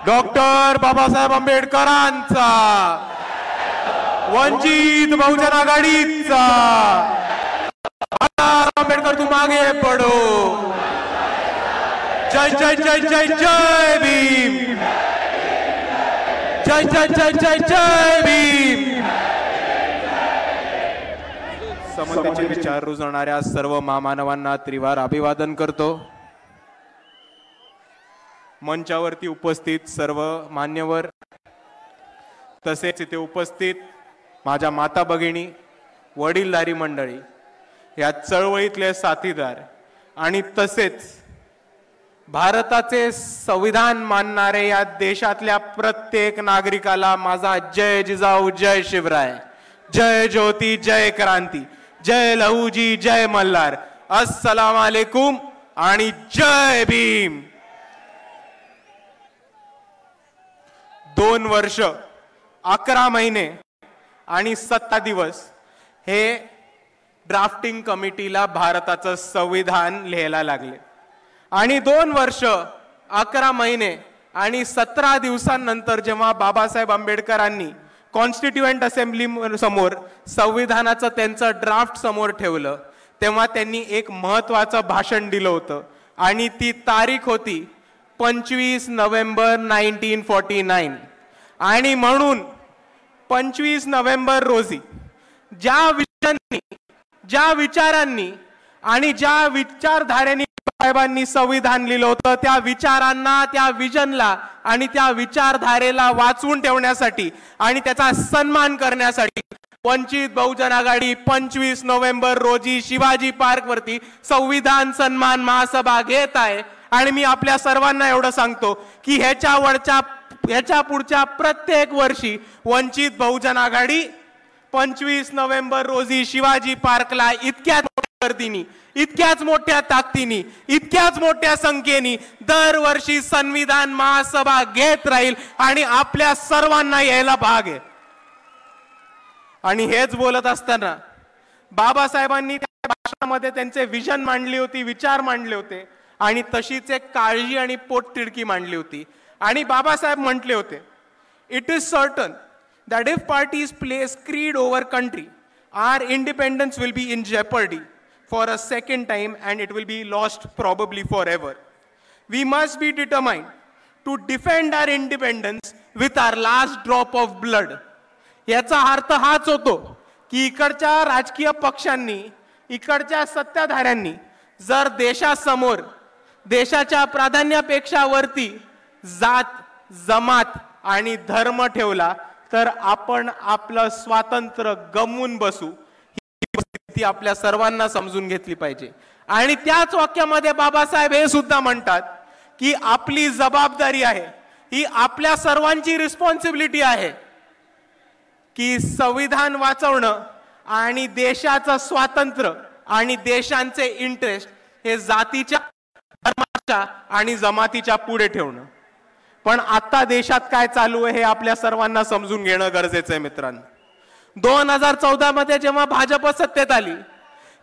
Doctor Babasaheb आंबेडकरांचा, वंचित बहुजन आघाडीचा। आंबेडकर तू मागे पडो। जय जय जय जय जय भीम, जय जय जय जय जय भीम। समतेचे विचार रुजवणाऱ्या सर्व महामानवांना त्रिवार अभिवादन करतो। मंचावरती उपस्थित सर्व मान्यवर, तसेच इथे उपस्थित माझ्या माता भगिनी, वडीलधारी मंडळी, या चळवळीतले साथीदार आणि तसेच भारताचे संविधान मानणारे या देशातल्या प्रत्येक नागरिकाला माझा जय जिजाऊ, जय शिवराय, जय ज्योती, जय क्रांती, जय लहूजी, जय मल्हार, अस्सलाम वालेकुम आणि जय भीम। 2 वर्ष 11 महिने आणि 7 दिवस हे ड्राफ्टिंग कमिटीला भारताचं संविधान लिहायला लागले आणि 2 वर्ष 11 महिने आणि 17 दिवसांनंतर जेव्हा बाबासाहेब आंबेडकरांनी कॉन्स्टिट्यूएंट असेंब्ली समोर संविधानाचं त्यांचं ड्राफ्ट समोर ठेवलं, तेव्हा त्यांनी एक महत्त्वाचं भाषण दिलं होतं आणि ती तारीख होती 25 नोव्हेंबर 1949। आणि म्हणून 25 नोव्हेंबर रोजी ज्या विजनांनी, ज्या विचारांनी आणि ज्या विचारधारेने साहेबांनी संविधान लिहिलं होतं, त्या विचारांना, त्या विजनला आणि त्या विचारधारेला वाचवून ठेवण्यासाठी आणि त्याचा सन्मान करण्यासाठी वंचित बहुजन आघाडी 25 नोव्हेंबर रोजी शिवाजी पार्क वरती संविधान सन्मान महासभा घेत आहे। आणि मी आपल्या सर्वांना एवढं सांगतो की ह्याच्या पुढच्या प्रत्येक वर्षी वंचित बहुजन आघाडी 25 नोव्हेंबर रोजी शिवाजी पार्कला इतक्याच मोठ्या गर्दीने, इतक्याच मोठ्या ताकदीने, इतक्याच मोठ्या संख्येने दरवर्षी संविधान महासभा घेत राहील आणि आपल्या सर्वांना यायला भाग आहे। आणि हेच बोलत असताना बाबासाहेबांनी त्या भाषणामध्ये त्यांचे विजन मांडली होती, विचार मांडले होते आणि तशीच एक काळजी आणि पोटतिडकी मांडली होती। आणि बाबासाहेब म्हटले होते, it is certain that if parties place creed over country, our independence will be in jeopardy for a second time and it will be lost probably forever. We must be determined to defend our independence with our last drop of blood. याचा अर्थ हाच होतो की इकडच्या राजकीय पक्षांनी, इकडच्या सत्ताधाऱ्यांनी जर देशासमोर देशाच्या प्राधान्यापेक्षा वरती जात, जमात आणि धर्म ठेवला तर आपण आपलं स्वातंत्र्य गमवून बसू। ही परिस्थिती आपल्या सर्वांना समजून घेतली पाहिजे। आणि त्याच वाक्यामध्ये बाबासाहेब हे सुद्धा म्हणतात की आपली जबाबदारी आहे, ही आपल्या सर्वांची रिस्पॉन्सिबिलिटी आहे की संविधान वाचवणं आणि देशाचं स्वातंत्र्य आणि देशांचे इंटरेस्ट हे जातीच्या, धर्माच्या आणि जमातीच्या पुढे ठेवणं। पण आता देशात काय चालू आहे हे आपल्या सर्वांना समजून घेणं गरजेचं आहे मित्रांनो। 2014 मध्ये जेव्हा भाजप सत्तेत आली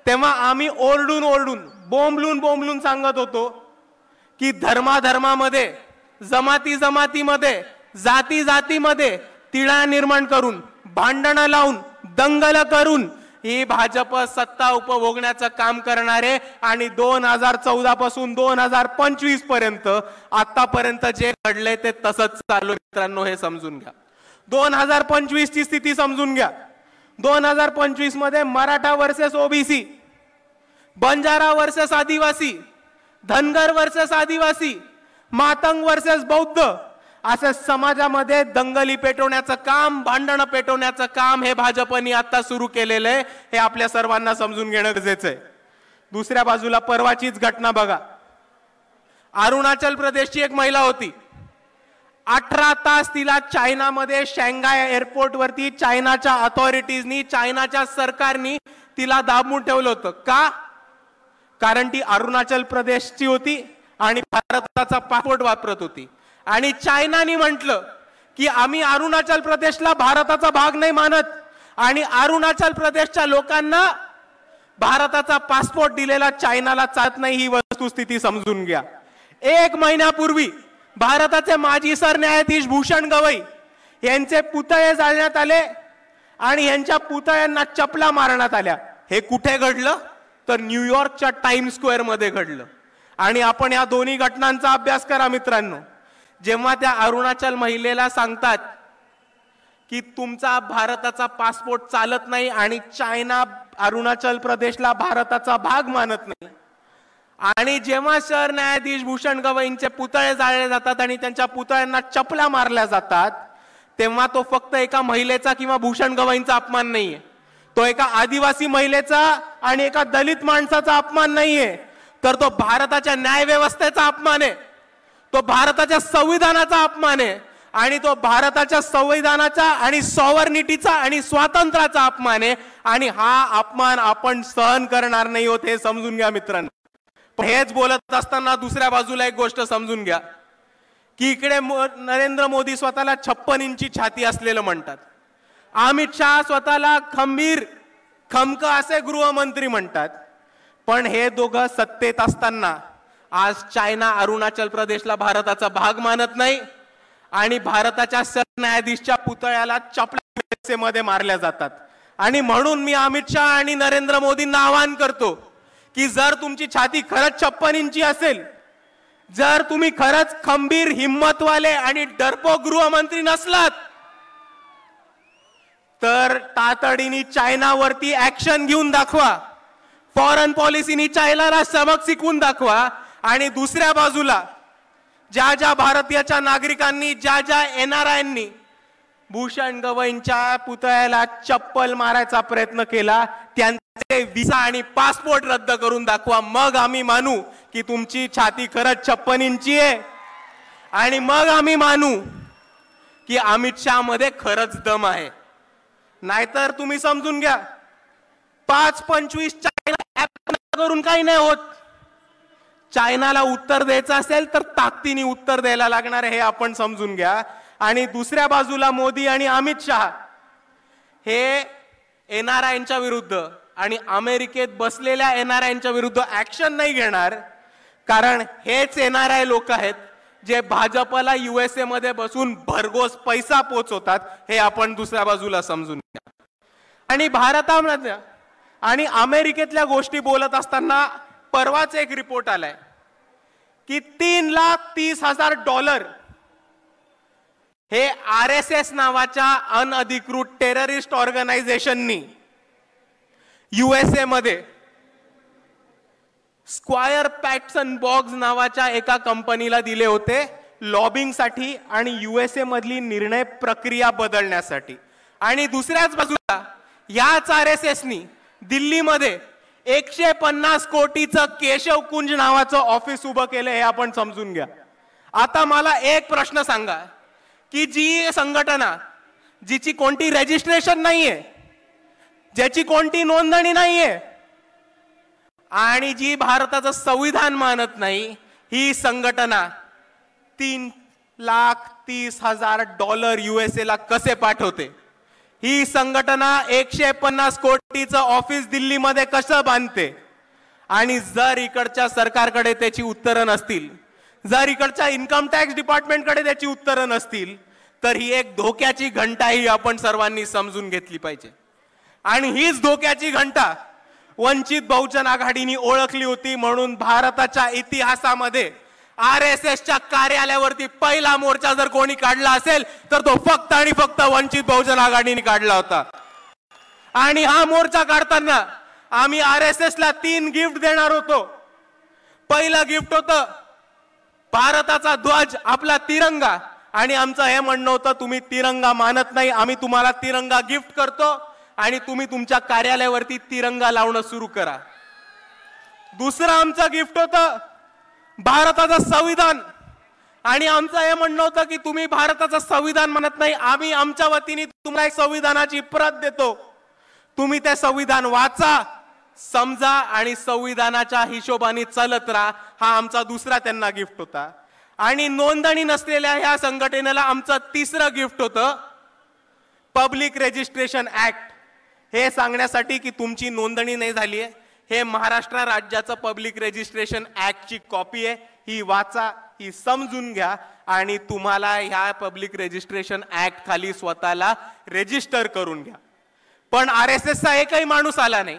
तेव्हा आम्ही ओरडून ओरडून, बोंबलून सांगत होतो की धर्मामध्ये, जमाती जमातीमध्ये, जाती जातीमध्ये तिढा निर्माण करून, भांडणं लावून, दंगल करून ही भाजप सत्ता उपभोगण्याचं काम करणारे आणि 2014 पासून 2025 पर्यंत आतापर्यंत जे घडले ते तसंच चालू मित्रांनो, हे समजून घ्या। 2025 ची स्थिती समजून घ्या। 2025 मध्ये Maratha versus OBC, Banjara versus आदिवासी, धनगर वर्सेस आदिवासी, मातंग वर्सेस बौद्ध, असं समाजामध्ये दंगली पेटवण्याचं काम, भांडणं पेटवण्याचं काम हे भाजपने आता सुरू केलेलं आहे। हे आपल्या सर्वांना समजून घेणं गरजेचं आहे। दुसऱ्या बाजूला परवाचीच घटना बघा, अरुणाचल प्रदेशची एक महिला होती, 18 तास तिला चायनामध्ये शांघाय एअरपोर्ट वरती चायनाच्या अथॉरिटीजनी, चायनाच्या सरकारनी तिला दाबून ठेवलं होतं। का? कारण ती अरुणाचल प्रदेशची होती आणि भारताचा पासपोर्ट वापरत होती आणि चायनाने म्हटलं की आम्ही अरुणाचल प्रदेशला भारताचा भाग नाही मानत आणि अरुणाचल प्रदेशच्या लोकांना भारताचा पासपोर्ट दिलेला चायनाला चालत नाही। ही वस्तुस्थिती समजून घ्या। 1 महिन्यापूर्वी भारताचे माजी सरन्यायाधीश भूषण गवई यांचे पुतळे जाळण्यात आले आणि यांच्या पुतळ्यांना चपला मारण्यात आल्या। हे कुठे घडलं तर न्यूयॉर्कच्या टाइम स्क्वेअर मध्ये घडलं। आणि आपण या दोन्ही घटनांचा अभ्यास करा मित्रांनो। जेव्हा त्या अरुणाचल महिलेला सांगतात की तुमचा भारताचा पासपोर्ट चालत नाही आणि चायना अरुणाचल प्रदेशला भारताचा भाग मानत नाही, आणि जेव्हा सरन्यायाधीश भूषण गवईंचे पुतळे जाळले जातात आणि त्यांच्या पुतळ्यांना चपला मारल्या जातात, तेव्हा तो फक्त एका महिलेचा किंवा भूषण गवईंचा अपमान नाहीये, तो एका आदिवासी महिलेचा आणि एका दलित माणसाचा अपमान नाहीये, तर तो भारताच्या न्याय व्यवस्थेचा अपमान आहे, तो भारताच्या संविधानाचा अपमान आहे आणि तो भारताच्या संविधानाचा आणि सॉव्हर्निटीचा आणि स्वातंत्र्याचा अपमान आहे। आणि हा अपमान आपण सहन करणार नाही होत, हे समजून घ्या मित्रांनो। पण हेच बोलत असताना दुसऱ्या बाजूला एक गोष्ट समजून घ्या की इकडे नरेंद्र मोदी स्वतःला 56 इंची छाती असलेलं म्हणतात, अमित शहा स्वतःला खंबीर खमक असे गृहमंत्री म्हणतात, पण हे दोघं सत्तेत असताना आज चायना अरुणाचल प्रदेशला भारताचा भाग मानत नाही आणि भारताच्या सरन्यायाधीशच्या पुतळ्याला चपलामध्ये मारल्या जातात। आणि म्हणून मी अमित शहा आणि नरेंद्र मोदींना आवाहन करतो की जर तुमची छाती खरंच 56 इंची असेल, जर तुम्ही खरंच खंबीर हिम्मतवाले आणि डरपोक गृहमंत्री नसलात, तर तातडीने चायनावरती ऍक्शन घेऊन दाखवा, फॉरेन पॉलिसीनी चायनाला सबक शिकवून दाखवा। आणि दुसऱ्या बाजूला ज्या ज्या भारतीयाच्या नागरिकांनी, ज्या ज्या एनआरआयनी भूषण गवईंच्या पुतळ्याला चप्पल मारायचा प्रयत्न केला, त्यांचे व्हिसा आणि पासपोर्ट रद्द करून दाखवा, मग आम्ही मानू की तुमची छाती खरंच 56 इंची आहे आणि मग आम्ही मानू की अमित शहा मध्ये खरंच दम आहे। नाहीतर तुम्ही समजून घ्या 5-25 चायना ऍप करून काही नाही होत। चायनाला उत्तर द्यायचं असेल तर ताकदीने उत्तर द्यायला लागणार हे आपण समजून घ्या। आणि दुसऱ्या बाजूला मोदी आणि अमित शहा हे एनआरआयच्या विरुद्ध आणि अमेरिकेत बसलेल्या एनआरआयच्या विरुद्ध ऍक्शन नाही घेणार, कारण हेच एनआरआय लोक आहेत जे भाजपला यूएसए मध्ये बसून भरघोस पैसा पोचवतात, हे आपण दुसऱ्या बाजूला समजून घ्या। आणि भारतामध्ये आणि अमेरिकेतल्या गोष्टी बोलत असताना परवाच एक रिपोर्ट आलाय की $3,30,000 हे आरएसएस नावाच्या अनधिकृत टेररिस्ट ऑर्गनायझेशननी यूएसए मध्ये स्क्वायर पॅटसन बॉक्स नावाच्या एका कंपनीला दिले होते लॉबिंगसाठी आणि यूएसए मधली निर्णय प्रक्रिया बदलण्यासाठी। आणि दुसऱ्याच बाजूला याच आरएसएसनी दिल्लीमध्ये 150 कोटीचं केशव कुंज नावाचं ऑफिस उभं केलं, हे आपण समजून घ्या। आता मला एक प्रश्न सांगा की जी संघटना जिची कोणती रजिस्ट्रेशन नाहीये, ज्याची कोणती नोंदणी नाहीये आणि जी भारताचं संविधान मानत नाही, ही संघटना $3,30,000 यूएसए ला कसे पाठवते? ही संघटना 150 कोटीचं ऑफिस दिल्लीमध्ये कसं बांधते? आणि जर इकडच्या सरकारकडे त्याची उत्तरं नसतील, जर इकडच्या इन्कम टॅक्स डिपार्टमेंटकडे त्याची उत्तरं नसतील, तर ही एक धोक्याची घंटा ही आपण सर्वांनी समजून घेतली पाहिजे। आणि हीच धोक्याची घंटा वंचित बहुजन आघाडीने ओळखली होती, म्हणून भारताच्या इतिहासामध्ये आरएसएसच्या कार्यालयावरती पहिला मोर्चा जर कोणी काढला असेल तर तो फक्त आणि फक्त वंचित बहुजन आघाडीने काढला होता। आणि हा मोर्चा काढताना आम्ही आरएसएसला 3 गिफ्ट देणार होतो। पहिलं गिफ्ट होतं भारताचा ध्वज, आपला तिरंगा, आणि आमचं हे म्हणणं होतं तुम्ही तिरंगा मानत नाही, आम्ही तुम्हाला तिरंगा गिफ्ट करतो आणि तुम्ही तुमच्या कार्यालयावरती तिरंगा लावणं सुरू करा। दुसरं आमचं गिफ्ट होतं भारताचं संविधान, आणि आमचं हे म्हणणं होतं की तुम्ही भारताचं संविधान म्हणत नाही, आम्ही आमच्या वतीने तुम्हाला एक संविधानाची प्रत देतो, तुम्ही ते संविधान वाचा, समजा आणि संविधानाच्या हिशोबाने चालत राहा। हा आमचा दुसरा त्यांना गिफ्ट होता। आणि नोंदणी नसलेल्या ह्या संघटनेला आमचं तिसरं गिफ्ट होतं पब्लिक रजिस्ट्रेशन ऍक्ट, हे सांगण्यासाठी की तुमची नोंदणी नाही झाली आहे, हे महाराष्ट्र राज्याचं पब्लिक रजिस्ट्रेशन ऍक्टची कॉपी आहे, ही वाचा, ही समजून घ्या आणि तुम्हाला ह्या पब्लिक रजिस्ट्रेशन ऍक्ट खाली स्वतःला रजिस्टर करून घ्या. पण RSSचा एकही माणूस आला नाही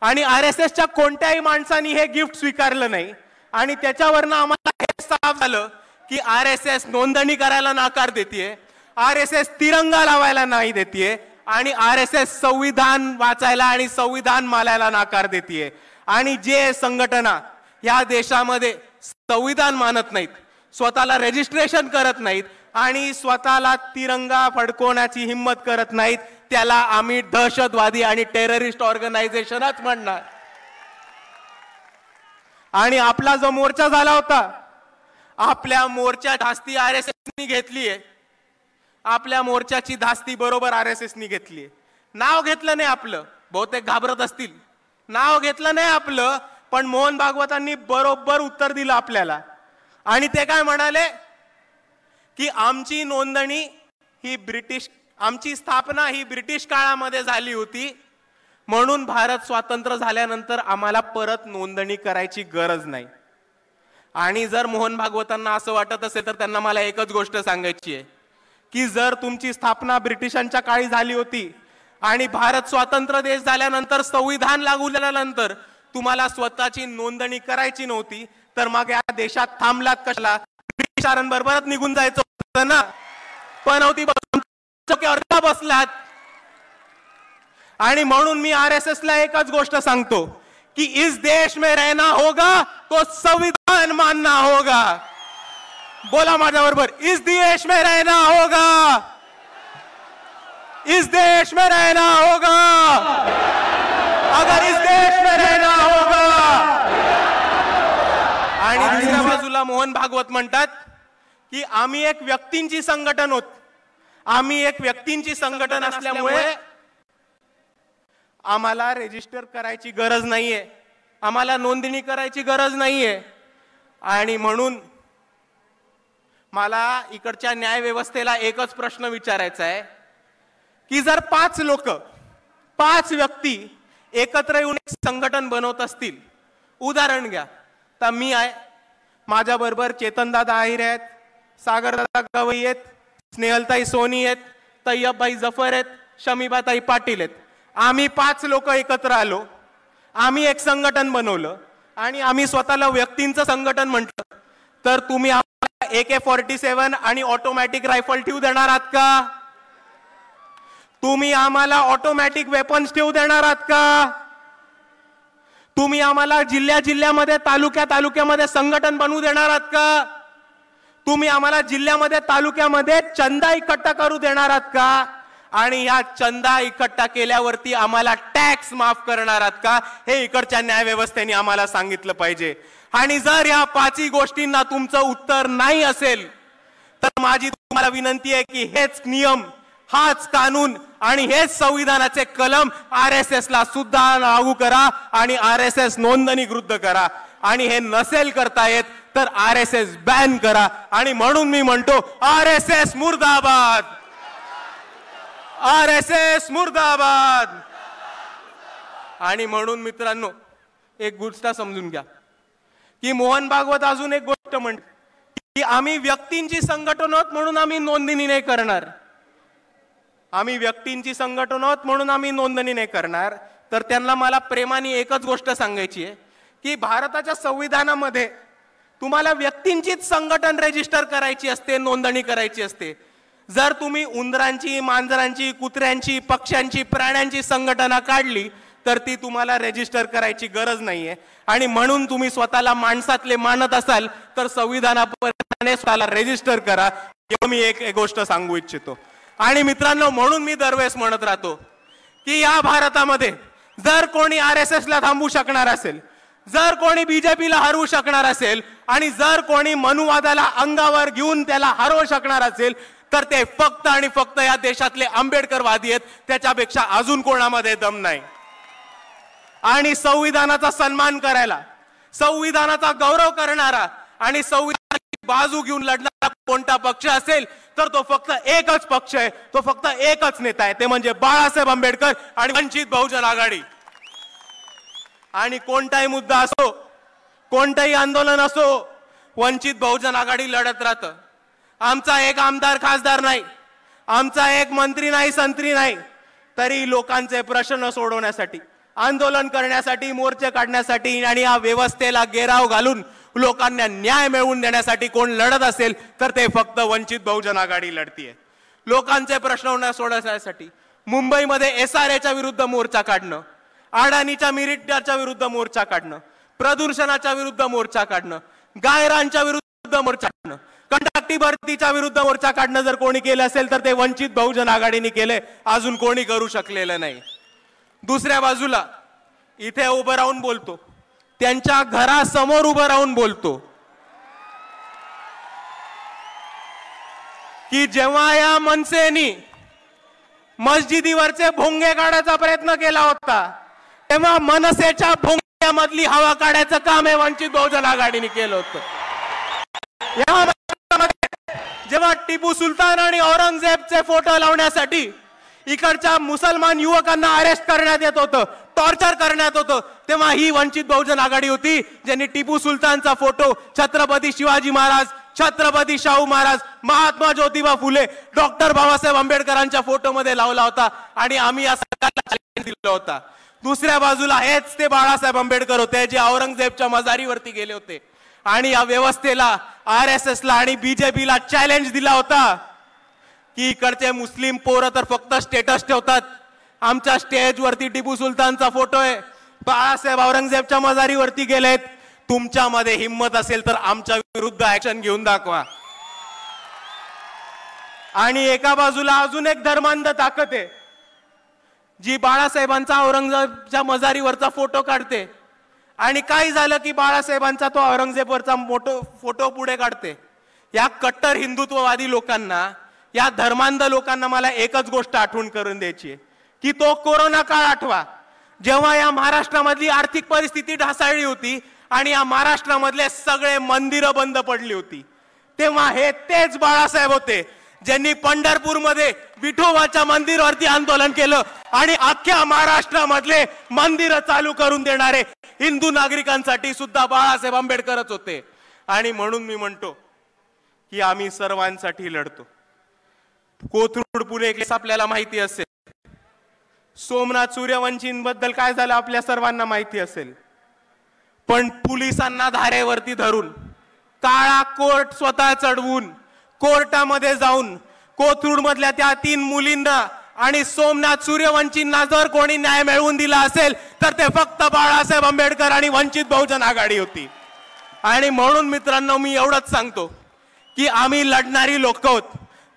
आणि RSSच्या कोणत्याही माणसाने हे गिफ्ट स्वीकारलं नाही आणि त्याच्यावरनं आम्हाला हे साफ झालं की RSS नोंदणी करायला नकार देते, RSS तिरंगा लावायला नाही देते आणि RSS संविधान वाचायला आणि संविधान मानायला नकार देते. आणि जे संघटना या देशामध्ये संविधान मानत नाहीत, स्वतःला रजिस्ट्रेशन करत नाहीत आणि स्वतःला तिरंगा फडकवण्याची हिम्मत करत नाहीत, त्याला आम्ही दहशतवादी आणि टेररिस्ट ऑर्गनायझेशनच म्हणणार. आणि आपला जो मोर्चा झाला होता, आपल्या मोर्चा धास्ती RSSनी घेतलीये, आपल्या मोर्चाची धास्ती बरोबर RSSनी घेतलीये. नाव घेतलं नाही आपलं, बहुतेक घाबरत असतील, नाव घेतलं नाही आपलं, पण मोहन भागवतांनी बरोबर उत्तर दिलं आपल्याला. आणि ते काय म्हणाले की आमची नोंदणी ही आमची स्थापना ही ब्रिटिश काळामध्ये झाली होती, म्हणून भारत स्वातंत्र्य झाल्यानंतर आम्हाला परत नोंदणी करायची गरज नाही. आणि जर मोहन भागवतांना असं वाटत असेल तर त्यांना मला एकच गोष्ट सांगायची आहे की जर तुमची स्थापना ब्रिटिशांच्या काळी झाली होती आणि भारत स्वतंत्र देश झाल्यानंतर संविधान लागू झाल्यानंतर तुम्हाला स्वतःची नोंदणी करायची नव्हती, तर मग या देशात थांबलात कशाला? ब्रिटिशांबरोबरच निघून जायचं होतं ना. पण होती बसलात. आणि म्हणून मी RSSला एकच गोष्ट सांगतो कि इस देश में रहना होगा तो संविधान मानना होगा. बोला माझ्या बरोबर, इस देश में रहना होगा, इस देश में रहना होगा, अगर इस देश में रहना होगा. आणि दुसऱ्या बाजूला मोहन भागवत म्हणतात की आम्ही एक व्यक्तींची संघटन होत, आम्ही एक व्यक्तींची संघटन असल्यामुळे आम्हाला रजिस्टर करायची गरज नाहीये, आम्हाला नोंदणी करायची गरज नाहीये. आणि म्हणून मला इकडच्या न्याय व्यवस्थेला एकच प्रश्न विचारायचा आहे की जर 5 लोक, 5 व्यक्ती एकत्र येऊन एक संघटन बनवत असतील, उदाहरण घ्या तर मी आहे, माझ्या बरोबर चेतनदादा आहिरे आहेत, सागरदादा गवई आहेत, स्नेहलताई सोनी आहेत, तय्यबभाई जफर आहेत, शमीबाताई पाटील आहेत. आम्ही 5 लोक एकत्र आलो, आम्ही एक संघटन बनवलं आणि आम्ही स्वतःला व्यक्तींचं संघटन म्हटलं, तर तुम्ही आम्हाला AK-47 आणि ऑटोमॅटिक रायफल ठेवू देणार आहात का? तुम्ही आम्हाला ऑटोमॅटिक वेपन्स ठेवू देणार आहात का? तुम्ही आम्हाला जिल्ह्यामध्ये, तालुक्यामध्ये संघटन बनवू देणार आहात का? तुम्ही आम्हाला जिल्ह्यामध्ये, तालुक्यामध्ये चंदा इकट्ठा करू देणार आहात का? आणि या चंदा इकट्ठा केल्यावरती आम्हाला टॅक्स माफ करणार आहात का? हे इकडच्या न्याय व्यवस्थेने आम्हाला सांगितलं पाहिजे. आणि जर या 5 गोष्टींना तुमचं उत्तर नाही असेल तर माझी तुम्हाला विनंती आहे की हेच नियम, हाच कानून आणि हेच संविधानाचे कलम RSSला सुद्धा लागू करा आणि RSS नोंदणी विरुद्ध करा. आणि हे नसेल करता येत तर RSS बॅन करा. आणि म्हणून मी म्हणतो RSS मुर्दाबाद, RSS मुर्दाबाद. आणि म्हणून मित्रांनो एक गोष्ट समजून घ्या की मोहन भागवत अजून एक गोष्ट म्हणते की आम्ही व्यक्तींची संघटन आहोत म्हणून आम्ही नोंदणी नाही करणार, आम्ही व्यक्तींची संघटन आहोत म्हणून आम्ही नोंदणी नाही करणार. तर त्यांना मला प्रेमाने एकच गोष्ट सांगायची आहे की भारताच्या संविधानामध्ये तुम्हाला व्यक्तींचीच संघटन रजिस्टर करायची असते, नोंदणी करायची असते. जर तुम्ही उंदरांची, मांजरांची, कुत्र्यांची, पक्ष्यांची, प्राण्यांची संघटना काढली तर ती तुम्हाला रजिस्टर करायची गरज नाहीये. आणि म्हणून तुम्ही स्वतःला माणसातले मानत असाल तर संविधानाप्रमाणे स्वतःला रजिस्टर करा. एवढं मी एक गोष्ट सांगू इच्छितो. आणि मित्रांनो म्हणून मी दरवेळेस म्हणत राहतो की या भारतामध्ये जर कोणी RSSला थांबवू शकणार असेल, जर कोणी BJPला हरवू शकणार असेल आणि जर कोणी मनुवादाला अंगावर घेऊन त्याला हरवू शकणार असेल तर ते फक्त आणि फक्त या देशातले आंबेडकरवादी आहेत, त्याच्यापेक्षा अजून कोणामध्ये दम नाही. आणि संविधानाचा सन्मान करायला, संविधानाचा गौरव करणारा आणि संविधानाची बाजू घेऊन लढणारा कोणता पक्ष असेल तर तो फक्त एकच पक्ष आहे, तो फक्त एकच नेता आहे, ते म्हणजे बाळासाहेब आंबेडकर आणि वंचित बहुजन आघाडी. आणि कोणताही मुद्दा असो, कोणताही आंदोलन असो, वंचित बहुजन आघाडी लढत राहतं. आमचा एक आमदार खासदार नाही, आमचा एक मंत्री नाही, संत्री नाही, तरी लोकांचे प्रश्न सोडवण्यासाठी, आंदोलन करण्यासाठी, मोर्चे काढण्यासाठी आणि या व्यवस्थेला घेराव घालून लोकांना न्याय मिळवून देण्यासाठी कोण लढत असेल तर ते फक्त वंचित बहुजन आघाडी लढतीये. लोकांचे प्रश्न सोडवण्यासाठी मुंबईमध्ये SRAच्या विरुद्ध मोर्चा काढणं, अडाणीच्या मिरिटाच्या विरुद्ध मोर्चा काढणं, प्रदूषणाच्या विरुद्ध मोर्चा काढणं, गायरांच्या विरुद्ध मोर्चा काढणं, कंत्राटी भरतीच्या विरुद्ध मोर्चा काढणं जर कोणी केलं असेल तर ते वंचित बहुजन आघाडीने केले, अजून कोणी करू शकलेलं नाही. दुसऱ्या बाजूला इथे उभं राहून बोलतो, त्यांच्या घरासमोर उभं राहून बोलतो की जेव्हा या मनसेनी मस्जिदीवरचे भोंगे काढायचा प्रयत्न केला होता तेव्हा मनसेच्या भोंग्यामधली हवा काढायचं काम हे वंचित बहुजन आघाडीने केलं होतं. जेव्हा टिपू सुलतान आणि औरंगजेबचे फोटो लावण्यासाठी इकडच्या मुसलमान युवकांना अरेस्ट करण्यात येत होतं, टॉर्चर करण्यात होतं, तेव्हा ही वंचित बहुजन आघाडी होती ज्यांनी टिपू सुलतानचा फोटो छत्रपती शिवाजी महाराज, छत्रपती शाहू महाराज, महात्मा ज्योतिबा फुले, डॉक्टर बाबासाहेब आंबेडकरांच्या फोटो मध्ये लावला होता आणि आम्ही या सरकारला चॅलेंज दिला होता. दुसऱ्या बाजूला हेच ते बाळासाहेब आंबेडकर होते जे औरंगजेबच्या मजारीवरती गेले होते आणि या व्यवस्थेला, RSSला आणि BJPला चॅलेंज दिला होता की इकडचे मुस्लिम पोरं तर फक्त स्टेटस ठेवतात, आमच्या स्टेजवरती टिपू सुलतानचा फोटो आहे, बाळासाहेब औरंगजेबच्या मजारीवरती गेलेत, तुमच्यामध्ये हिम्मत असेल तर आमच्या विरुद्ध ऍक्शन घेऊन दाखवा. आणि एका बाजूला अजून एक धर्मांध ताकद आहे जी बाळासाहेबांचा औरंगजेबच्या मजारीवरचा फोटो काढते आणि काय झालं की बाळासाहेबांचा तो औरंगजेबवरचा फोटो पुढे काढते. या कट्टर हिंदुत्ववादी लोकांना, या धर्मांध लोकांना मला एकच गोष्ट आठवण करून द्यायची आहे की तो कोरोना काळ आठवा, जेव्हा या महाराष्ट्रामधली आर्थिक परिस्थिती ढासळली होती आणि या महाराष्ट्रामधले सगळे मंदिरं बंद पडली होती, तेव्हा हे तेच बाळासाहेब होते ज्यांनी पंढरपूरमध्ये विठोबाच्या मंदिरावरती आंदोलन केलं आणि अख्ख्या महाराष्ट्रामधले मंदिरं चालू करून देणारे हिंदू नागरिकांसाठी सुद्धा बाळासाहेब आंबेडकरच होते. आणि म्हणून मी म्हणतो की आम्ही सर्वांसाठी लढतो. कोथरूड पुणे केस आपल्याला माहिती असेल, सोमनाथ सूर्यवंशींबद्दल काय झालं आपल्या सर्वांना माहिती असेल, पण पोलिसांना धारेवरती धरून, काळा कोर्ट स्वतः चढवून, कोर्टामध्ये जाऊन कोथरूड मधल्या त्या 3 मुलींना आणि सोमनाथ सूर्यवंशींना जर कोणी न्याय मिळवून दिला असेल तर ते फक्त बाळासाहेब आंबेडकर आणि वंचित बहुजन आघाडी होती. आणि म्हणून मित्रांनो मी एवढंच सांगतो की आम्ही लढणारी लोक आहोत,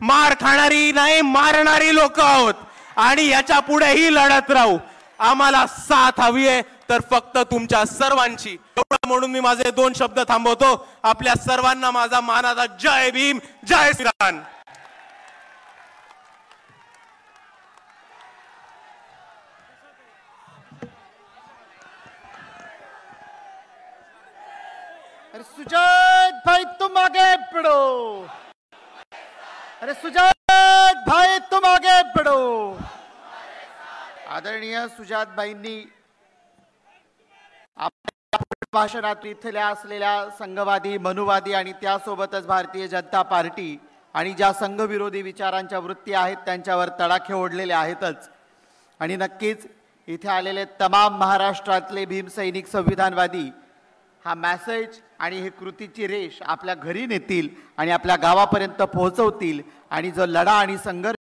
मार खाणारी नाही, मारणारी लोक आहोत आणि याच्या पुढेही लढत राहू. आम्हाला साथ हवी आहे तर फक्त तुमच्या सर्वांची. म्हणून मी माझे 2 शब्द थांबवतो. आपल्या सर्वांना माझा मानाचा जय भीम, जय श्रीराम. अरे सुजात भाई तुम आगे बढ़ो, अरे सुजात भाई तुम आगे बढ़ो. आदरणीय सुजात भाईंनी आपल्या भाषणात इथल्या असलेल्या संघवादी, मनुवादी आणि त्यासोबतच भारतीय जनता पार्टी आणि ज्या संघविरोधी विचारांच्या वृत्ती आहेत त्यांच्यावर तडाखे ओढलेले आहेतच. आणि नक्कीच इथे आलेले तमाम महाराष्ट्रातले भीमसैनिक, संविधानवादी हा मेसेज आणि ही कृतीची रेष आपल्या घरी नेतील आणि आपल्या गावापर्यंत पोहोचवतील. आणि जो लढा आणि संघर्ष